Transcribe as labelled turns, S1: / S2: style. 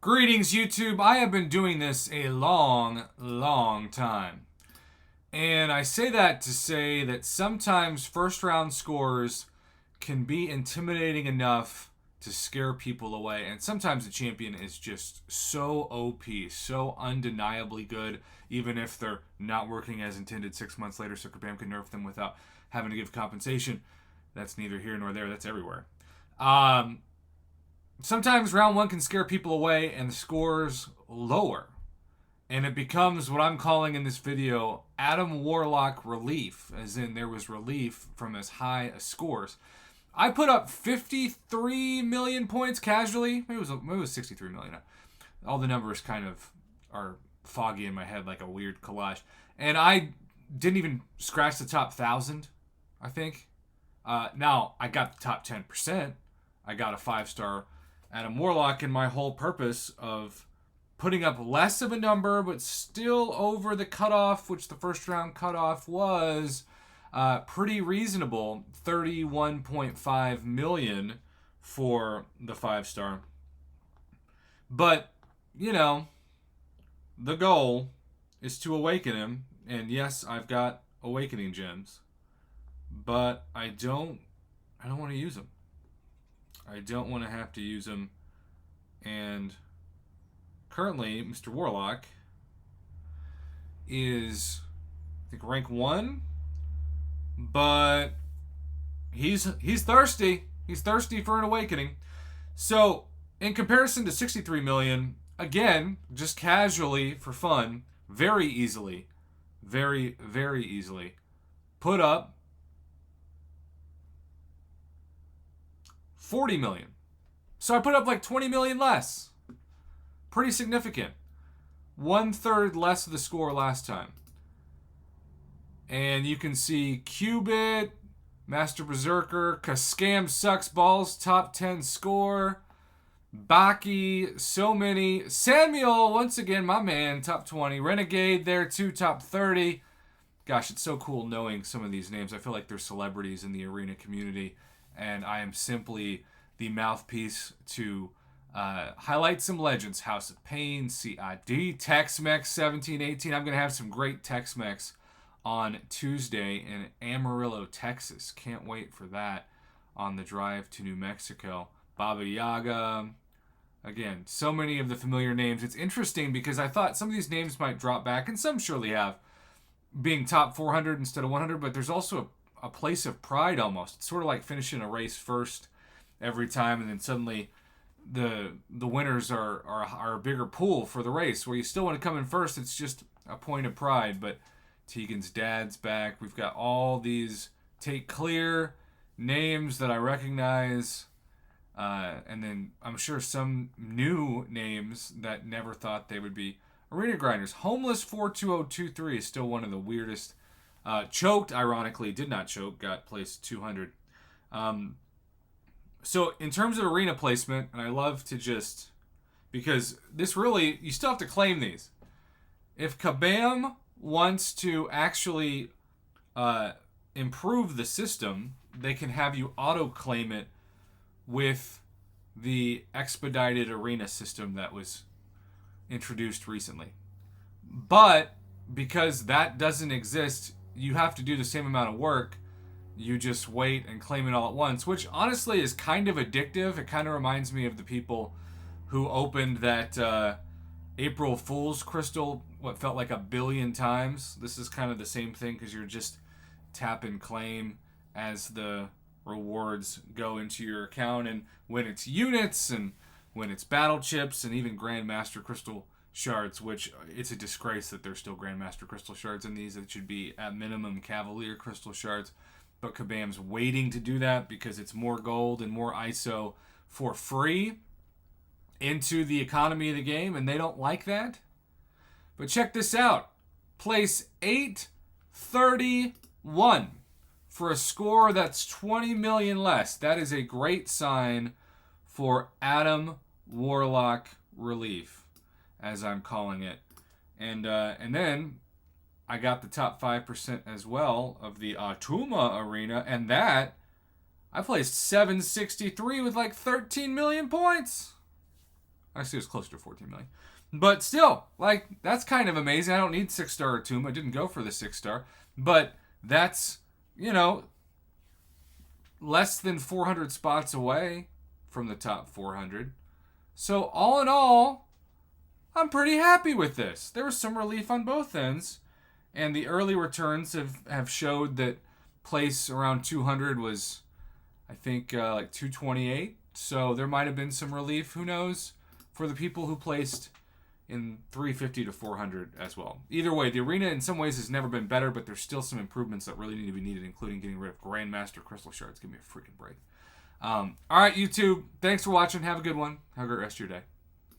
S1: Greetings, YouTube. I have been doing this a long time. And I say that to say that sometimes first round scores can be intimidating enough to scare people away. And sometimes the champion is just so OP, so undeniably good, even if they're not working as intended 6 months later, so Kabam can nerf them without having to give compensation. That's neither here nor there. That's everywhere. Sometimes round one can scare people away and the scores lower. And it becomes what I'm calling in this video Adam Warlock relief, as in there was relief from as high as scores. I put up 53 million points casually. Maybe it was 63 million. All the numbers kind of are foggy in my head like a weird collage. And I didn't even scratch the top 1,000, I think. Now, I got the top 10%. I got a 5-star Adam Warlock, and my whole purpose of putting up less of a number but still over the cutoff, which the first round cutoff was pretty reasonable, 31.5 million for the 5-star. But, you know, the goal is to awaken him, and yes, I've got awakening gems, but I don't want to use them. I don't want to have to use them. And currently, Mr. Warlock is, I think, rank 1. But he's thirsty. He's thirsty for an awakening. So, in comparison to 63 million, again, just casually for fun, very easily, very easily, put up 40 million. So I put up like 20 million less. Pretty significant. 1/3 less of the score last time. And you can see Cubit, Master Berserker, Kaskam Sucks Balls, top 10 score. Baki, so many. Samuel, once again, my man, top 20. Renegade there too, top 30. Gosh, it's so cool knowing some of these names. I feel like they're celebrities in the arena community. And I am simply the mouthpiece to highlight some legends. House of Pain, CID, Tex-Mex 1718. I'm going to have some great Tex-Mex on Tuesday in Amarillo, Texas. Can't wait for that on the drive to New Mexico. Baba Yaga. Again, so many of the familiar names. It's interesting because I thought some of these names might drop back, and some surely have, being top 400 instead of 100, but there's also a place of pride almost. It's sort of like finishing a race first every time, and then suddenly the winners are a bigger pool for the race, where you still want to come in first. It's just a point of pride. But Tegan's dad's back. We've got all these take clear names that I recognize, and then I'm sure some new names that never thought they would be arena grinders. Homeless 42023 is still one of the weirdest. Choked, ironically, did not choke, got placed 200. So in terms of arena placement, and I love to just, because this really, you still have to claim these. If Kabam wants to actually improve the system, they can have you auto-claim it with the expedited arena system that was introduced recently. But because that doesn't exist, you have to do the same amount of work. You just wait and claim it all at once, which honestly is kind of addictive. It kind of reminds me of the people who opened that April Fool's crystal, what felt like 1 billion times. This is kind of the same thing, because you're just tap and claim as the rewards go into your account. And when it's units, and when it's battle chips, and even Grandmaster Crystal shards, which it's a disgrace that there's still Grandmaster Crystal shards in these. It should be at minimum Cavalier Crystal shards. But Kabam's waiting to do that because it's more gold and more ISO for free into the economy of the game, and they don't like that. But check this out. Place 831 for a score that's 20 million less. That is a great sign for Adam Warlock relief, as I'm calling it. And then I got the top 5% as well of the Atuma Arena, and that I placed 763 with like 13 million points. Actually, it was closer to 14 million. But still, like, that's kind of amazing. I don't need 6-star Tomb. I didn't go for the 6-star. But that's, less than 400 spots away from the top 400. So all in all, I'm pretty happy with this. There was some relief on both ends. And the early returns have showed that place around 200 was, I think, like 228. So there might have been some relief, who knows, for the people who placed in 350 to 400 as well. Either way, the arena in some ways has never been better, but there's still some improvements that really need to be needed, including getting rid of Grandmaster Crystal Shards. Give me a freaking break. All right, YouTube. Thanks for watching. Have a good one. Have a great rest of your day.